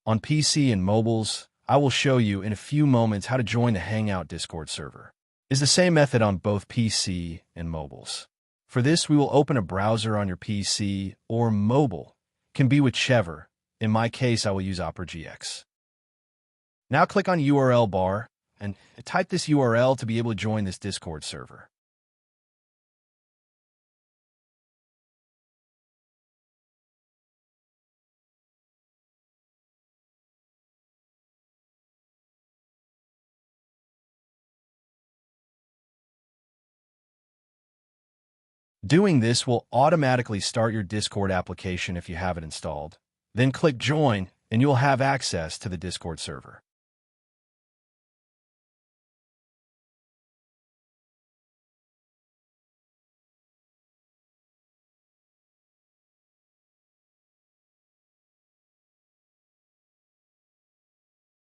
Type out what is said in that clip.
On PC and mobiles, I will show you in a few moments how to join the Hangout Discord server. It's the same method on both PC and mobiles. For this, we will open a browser on your PC or mobile. Can be whichever. In my case, I will use Opera GX. Now click on URL bar and type this URL to be able to join this Discord server. Doing this will automatically start your Discord application if you have it installed. Then click Join, and you'll have access to the Discord server.